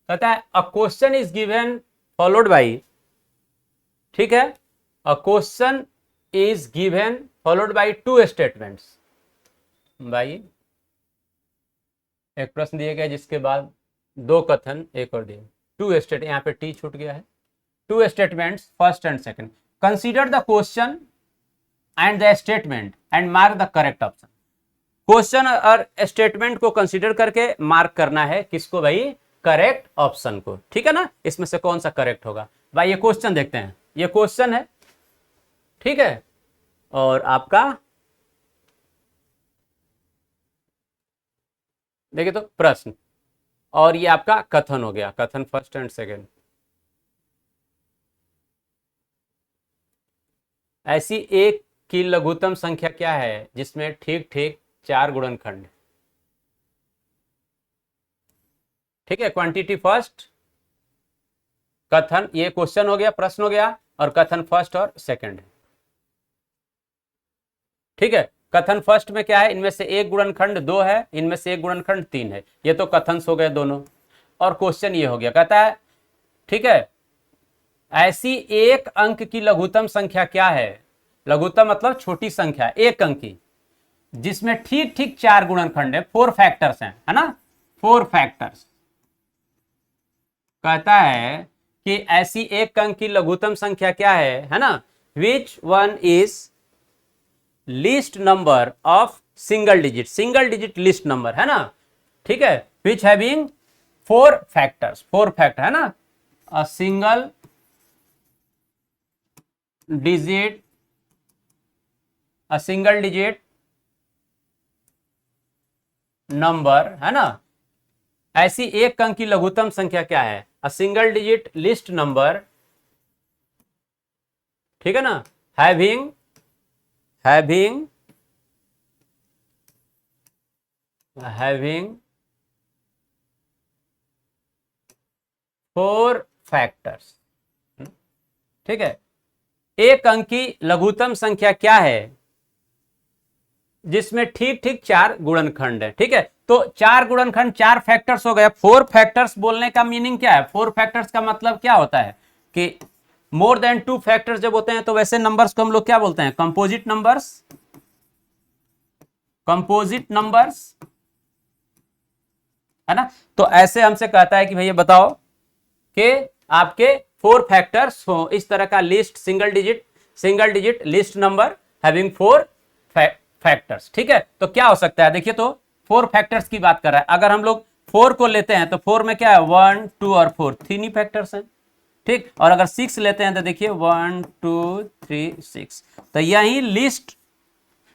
कहता है a question is given followed by, ठीक है, a question is given followed by 2 statements, भाई एक प्रश्न दिया गया जिसके बाद दो कथन एक और दिए, टू स्टेट, यहाँ पे टी छूट गया है, two statements first and second, consider the question and the statement and mark the correct option. Question और स्टेटमेंट को कंसीडर करके मार्क करना है किसको भाई, करेक्ट ऑप्शन को, ठीक है ना। इसमें से कौन सा करेक्ट होगा भाई, ये क्वेश्चन देखते हैं, ये क्वेश्चन है, ठीक है, और आपका देखिए तो प्रश्न, और ये आपका कथन हो गया, कथन फर्स्ट एंड सेकंड। ऐसी एक की लघुत्तम संख्या क्या है जिसमें ठीक ठीक 4 गुणनखंड, ठीक है, क्वांटिटी फर्स्ट, कथन, ये क्वेश्चन हो गया, प्रश्न हो गया, और कथन फर्स्ट और सेकंड है, ठीक है। कथन फर्स्ट में क्या है, इनमें से एक गुणनखंड 2 है, इनमें से एक गुणनखंड 3 है, ये तो कथन हो गए दोनों, और क्वेश्चन ये हो गया, कहता है ठीक है, ऐसी एक अंक की लघुत्तम संख्या क्या है, लघुत्तम मतलब छोटी संख्या, एक अंक की, जिसमें ठीक ठीक 4 गुणनखंड है, 4 फैक्टर्स हैं, है ना, 4 फैक्टर्स। कहता है कि ऐसी एक अंक की लघुत्तम संख्या क्या है ना, which one is least number of single digit list number, है ना, ठीक है, विच हैविंग 4 फैक्टर्स, 4 फैक्टर, है ना, अ सिंगल डिजिट नंबर, है ना, ऐसी एक अंक की लघुत्तम संख्या क्या है, a single digit list number, ठीक है ना, हैविंग 4 फैक्टर्स, ठीक है। एक अंक की लघुत्तम संख्या क्या है जिसमें ठीक ठीक 4 गुणनखंड है, ठीक है, तो 4 गुणनखंड, 4 फैक्टर्स हो गए। 4 फैक्टर्स बोलने का मीनिंग क्या है, 4 फैक्टर्स का मतलब क्या होता है कि मोर देन 2 फैक्टर्स जब होते हैं तो वैसे नंबर्स को हम लोग क्या बोलते हैं, कंपोजिट नंबर्स, है ना। तो ऐसे हमसे कहता है कि भैया बताओ कि आपके 4 फैक्टर्स हो, इस तरह का list, single digit list number having 4 factors, ठीक है। तो क्या हो सकता है, देखिए तो 4 फैक्टर्स की बात कर रहा है, अगर हम लोग 4 को लेते हैं तो 4 में क्या है, 1 2 और 4 3 ही फैक्टर्स हैं, ठीक। और अगर 6 लेते हैं तो देखिए 1 2 3 6, तो यही list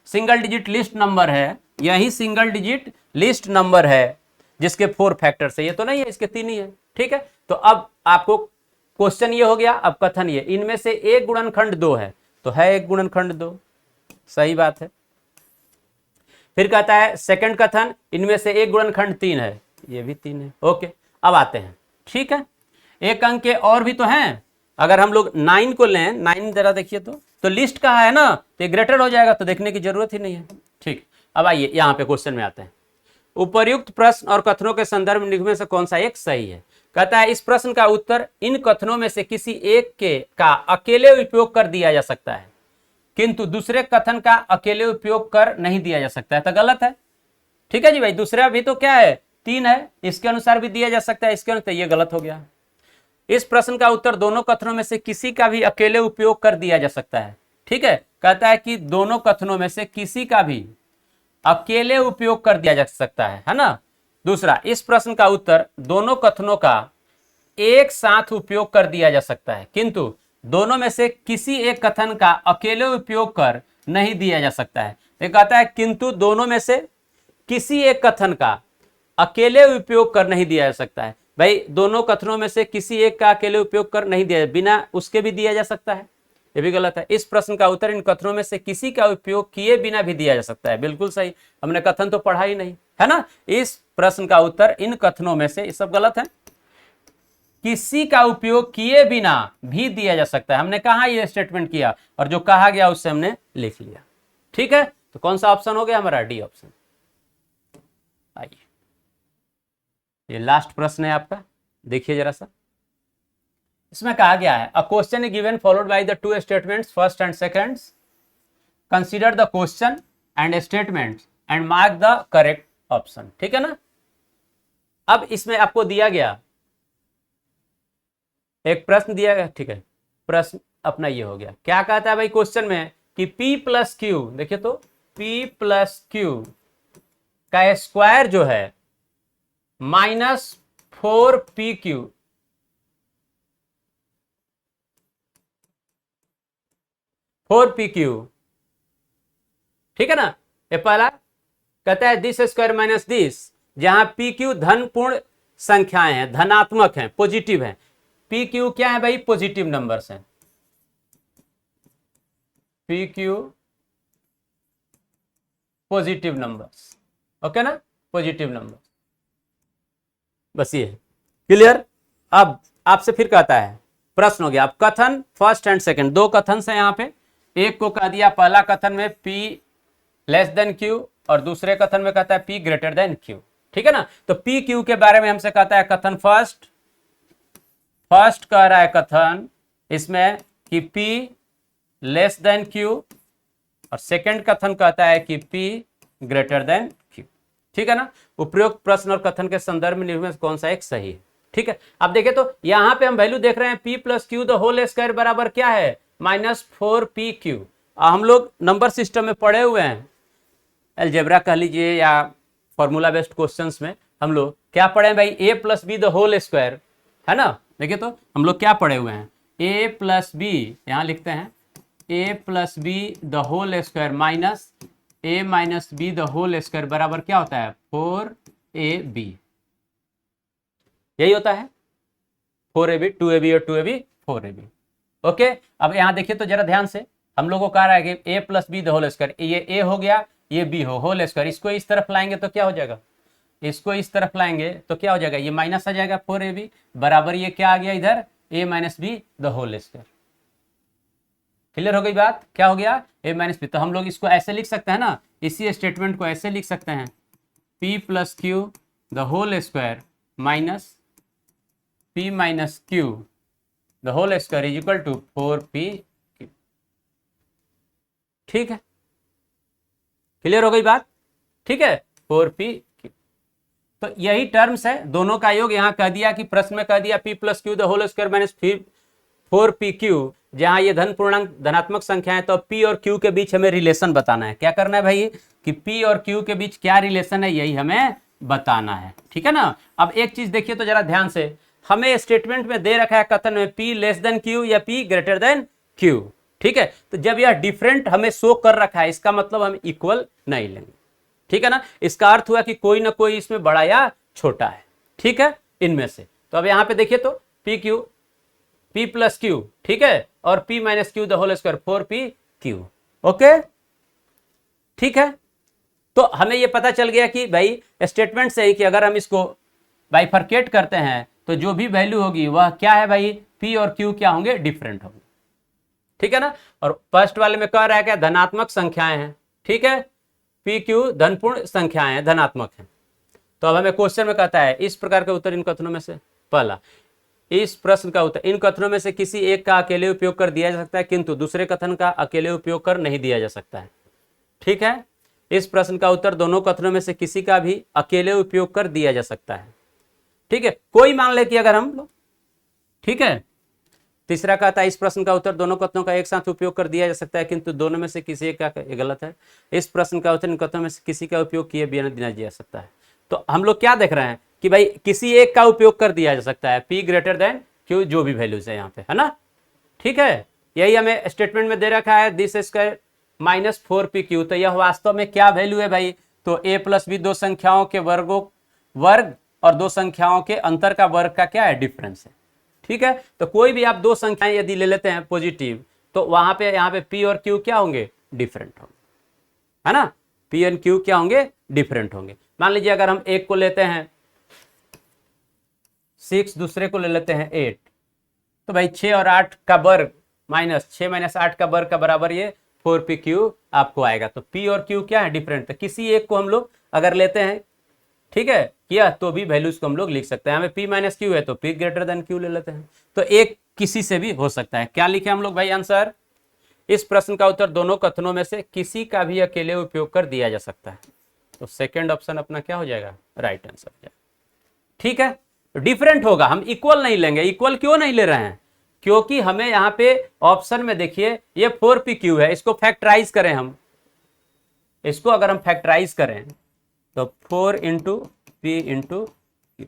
single digit list number है, यही सिंगल डिजिट लिस्ट नंबर है जिसके 4 फैक्टर्स है, ये तो नहीं है, इसके 3 ही है, ठीक है। तो अब आपको क्वेश्चन ये हो गया, अब कथन ये, इनमें से एक गुणनखंड 2 है, तो है एक गुणनखंड 2, सही बात है। फिर कहता है सेकंड कथन, इनमें से एक गुणनखंड 3 है, ये भी 3 है, ओके। अब आते हैं, ठीक है, एक अंक के और भी तो हैं, अगर हम लोग 9 को लें, 9 जरा देखिए तो लिस्ट कहाँ है ना, तो ये ग्रेटर हो जाएगा, तो देखने की जरूरत ही नहीं है, ठीक। अब आइए यहाँ पे क्वेश्चन में आते हैं, उपर्युक्त प्रश्न और कथनों के संदर्भ में से कौन सा एक सही है। कहता है इस प्रश्न का उत्तर इन कथनों में से किसी एक के का अकेले उपयोग कर दिया जा सकता है, किंतु दूसरे कथन का अकेले उपयोग कर नहीं दिया जा सकता है, तो गलत है, ठीक है जी भाई। दूसरा भी तो क्या है, 3 है, इसके अनुसार भी दिया जा सकता है, इसके अनुसार, ये गलत हो गया। इस प्रश्न का उत्तर दोनों कथनों में से किसी का भी अकेले उपयोग कर दिया जा सकता है, ठीक है। कहता है कि दोनों कथनों में से किसी का भी अकेले उपयोग कर दिया जा सकता है ना। दूसरा, इस प्रश्न का उत्तर दोनों कथनों का एक साथ उपयोग कर दिया जा सकता है, किंतु दोनों में से किसी एक कथन का अकेले उपयोग कर नहीं दिया जा सकता है। ये कहता है किंतु दोनों में से किसी एक कथन का अकेले उपयोग कर नहीं दिया जा सकता है। भाई दोनों कथनों में से किसी एक का अकेले उपयोग कर नहीं दिया, बिना उसके भी दिया जा सकता है, ये भी गलत है। इस प्रश्न का उत्तर इन कथनों में से किसी का उपयोग किए बिना भी दिया जा सकता है, बिल्कुल सही, हमने कथन तो पढ़ा ही नहीं, है ना। इस प्रश्न का उत्तर इन कथनों में से, ये सब गलत है, किसी का उपयोग किए बिना भी दिया जा सकता है, हमने कहा ये स्टेटमेंट किया, और जो कहा गया उससे हमने लिख लिया, ठीक है। तो कौन सा ऑप्शन हो गया हमारा, डी ऑप्शन। आइए ये लास्ट प्रश्न है आपका, देखिए जरा सा, इसमें कहा गया है a question is given followed by the 2 statements first and second, consider the question and statements and mark the correct option. ठीक है ना। अब इसमें आपको दिया गया एक प्रश्न दिया गया, ठीक है, प्रश्न अपना ये हो गया, क्या कहता है भाई क्वेश्चन में कि P प्लस क्यू, देखिए तो P प्लस क्यू का स्क्वायर जो है -4PQ, ठीक है ना। ये पहला कहता है दिस स्क्वायर माइनस दिस, जहां PQ धन पूर्ण संख्याएं हैं, धनात्मक हैं, पॉजिटिव हैं। PQ क्या है भाई, पॉजिटिव नंबर्स हैं। PQ पॉजिटिव नंबर्स, ओके ना, पॉजिटिव नंबर, बस ये क्लियर। अब आपसे फिर कहता है प्रश्न हो गया, अब कथन फर्स्ट एंड सेकंड, दो कथन से यहाँ पे, एक को कह दिया पहला कथन में P लेस देन Q और दूसरे कथन में कहता है P ग्रेटर देन Q। ठीक है ना। तो PQ के बारे में हमसे कहता है कथन फर्स्ट कह रहा है कथन इसमें कि P लेस देन Q और सेकंड कथन कहता है कि P ग्रेटर देन Q। ठीक है ना। उपयुक्त प्रश्न और कथन के संदर्भ में निर्णय कौन सा एक सही है। ठीक है। अब देखिए तो यहां पे हम वैल्यू देख रहे हैं P plus q the whole square बराबर क्या है, -4PQ। हम लोग नंबर सिस्टम में पढ़े हुए हैं, अलजेब्रा कह लीजिए या फॉर्मूला बेस्ड क्वेश्चंस में हम लोग क्या पढ़े हैं भाई, A plus b the whole square, है ना। देखिए तो हम लोग क्या पढ़े हुए हैं, A प्लस बी, यहां लिखते हैं A plus b the whole square minus A minus b the whole square बराबर क्या होता है, 4AB। यही होता है 4AB, 2AB और 2AB 4AB। ओके। अब यहां देखिए तो जरा ध्यान से, हम लोग को कह रहा है कि A plus b the whole square, ये A हो गया, ये B हो, होल स्क्वायर, इसको इस तरफ लाएंगे तो क्या हो जाएगा, इसको इस तरफ लाएंगे तो क्या हो जाएगा, ये माइनस आ जाएगा 4AB बराबर ये क्या आ गया इधर A minus b the whole square. Clear हो गई बात, क्या हो गया A माइनस बी। तो हम लोग इसको ऐसे लिख सकते हैं ना, इसी स्टेटमेंट को ऐसे लिख सकते हैं, P plus q the whole square minus P minus q the whole square is equal to 4PQ। ठीक है, क्लियर हो गई बात। ठीक है, 4PQ। तो यही टर्म्स है, दोनों का योग यहां कह दिया कि प्रश्न में कह दिया P plus q the whole square minus 4PQ, जहां ये धन पूर्णांक धनात्मक संख्या है, तो P और Q के बीच हमें रिलेशन बताना है। क्या करना है भाई कि P और Q के बीच क्या रिलेशन है, यही हमें बताना है। ठीक है ना। अब एक चीज देखिए तो जरा ध्यान से, हमें स्टेटमेंट में दे रखा है कथन में P लेस देन Q या P ग्रेटर देन Q। ठीक है। तो जब यह डिफरेंट हमें शो कर रखा है, इसका मतलब हम इक्वल नहीं लेंगे। ठीक है ना। इसका अर्थ हुआ कि कोई ना कोई इसमें बड़ा या छोटा है। ठीक है, इनमें से। तो अब यहां पे देखिए तो P प्लस क्यू, ठीक है, और P minus q the whole square 4PQ। Okay, ठीक है। तो हमें यह पता चल गया कि भाई स्टेटमेंट से ही कि अगर हम इसको बाइफरकेट करते हैं तो जो भी वैल्यू होगी वह क्या है भाई, P और Q क्या होंगे, डिफरेंट होंगे। ठीक है ना। और फर्स्ट वाले में कह रहा है क्या, धनात्मक संख्याएं हैं। ठीक है, PQ धनपूर्ण संख्याएं हैं, धनात्मक हैं। तो अब हमें क्वेश्चन में कहता है इस प्रकार के उत्तर इन कथनों में से, पहला इस प्रश्न का उत्तर इन कथनों में से किसी एक का अकेले उपयोग कर दिया जा सकता है, किंतु दूसरे कथन का अकेले उपयोग कर नहीं दिया जा सकता है। ठीक है, इस प्रश्न का उत्तर दोनों कथनों में से किसी का भी अकेले उपयोग कर दिया जा सकता है। ठीक है, कोई मान ले कि अगर हम लोग, ठीक है। तीसरा कहता है इस प्रश्न का उत्तर दोनों कथनों का एक साथ उपयोग कर दिया जा सकता है, किंतु दोनों में से किसी एक का, ये गलत है। इस प्रश्न का उत्तर इन कथनों में से किसी का उपयोग किए बिना दिया जा सकता है। तो हम लोग क्या देख रहे हैं कि भाई किसी एक का उपयोग कर दिया जा सकता है, P ग्रेटर देन Q, जो भी वैल्यूज है यहाँ पे, है ना। ठीक है, यही हमें स्टेटमेंट में दे रखा है, दिस स्क्वायर माइनस 4PQ। तो यह वास्तव में क्या वैल्यू है भाई, तो A प्लस बी दो संख्याओं के वर्ग और दो संख्याओं के अंतर का वर्ग का क्या है, डिफरेंस है। ठीक है, तो कोई भी आप दो संख्याएं यदि ले लेते हैं पॉजिटिव, तो वहां पे यहाँ पे P और Q क्या होंगे, डिफरेंट होंगे, है ना। P और Q क्या होंगे, डिफरेंट होंगे। मान लीजिए अगर हम एक को लेते हैं 6, दूसरे को ले लेते हैं 8, तो भाई 6 और 8 का वर्ग माइनस 6 माइनस 8 का वर्ग का बराबर ये 4PQ आपको आएगा। तो P और Q क्या है, डिफरेंट। तो किसी एक को हम लोग अगर लेते हैं, ठीक है, किया, तो भी वैल्यूज को हम लोग लिख सकते हैं। हमें P माइनस क्यू है तो P ग्रेटर देन Q ले लेते हैं। तो एक किसी से भी हो सकता है। क्या लिखे हम लोग भाई आंसर, इस प्रश्न का उत्तर दोनों कथनों में से किसी का भी अकेले उपयोग कर दिया जा सकता है। तो सेकेंड ऑप्शन अपना क्या हो जाएगा, राइट आंसर हो जाएगा। ठीक है, डिफरेंट होगा, हम इक्वल नहीं लेंगे। इक्वल क्यों नहीं ले रहे हैं, क्योंकि हमें यहां पे ऑप्शन में देखिए ये 4pq है, इसको फैक्टराइज करें हम, इसको अगर हम फैक्टराइज करें तो 4 इंटू पी इंटू क्यू।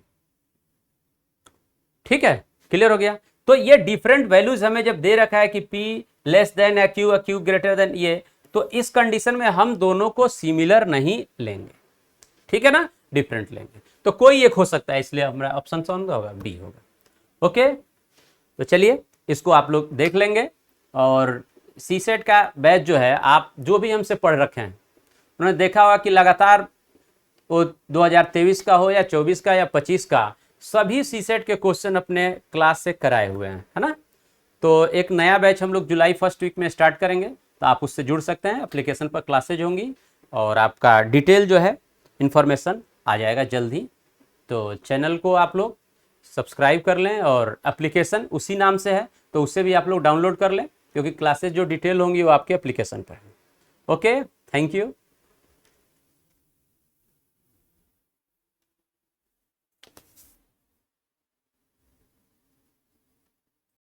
ठीक है, क्लियर हो गया। तो ये डिफरेंट वैल्यूज हमें जब दे रखा है कि p लेस देन या क्यू ग्रेटर देन ये, तो इस कंडीशन में हम दोनों को सिमिलर नहीं लेंगे, ठीक है ना, डिफरेंट लेंगे। तो कोई एक हो सकता है, इसलिए हमारा ऑप्शन कौन होगा, बी होगा। ओके, तो चलिए इसको आप लोग देख लेंगे। और सी सेट का बैच जो है, आप जो भी हमसे पढ़ रखे हैं उन्होंने देखा होगा कि लगातार वो 2023 का हो या 24 का या 25 का, सभी सी सेट के क्वेश्चन अपने क्लास से कराए हुए हैं, है ना। तो एक नया बैच हम लोग जुलाई फर्स्ट वीक में स्टार्ट करेंगे, तो आप उससे जुड़ सकते हैं। एप्लीकेशन पर क्लासेज होंगी और आपका डिटेल जो है इन्फॉर्मेशन आ जाएगा जल्द ही। तो चैनल को आप लोग सब्सक्राइब कर लें और एप्लीकेशन उसी नाम से है, तो उससे भी आप लोग डाउनलोड कर लें, क्योंकि क्लासेज जो डिटेल होंगी वो आपके एप्लीकेशन पर है। Okay, thank you.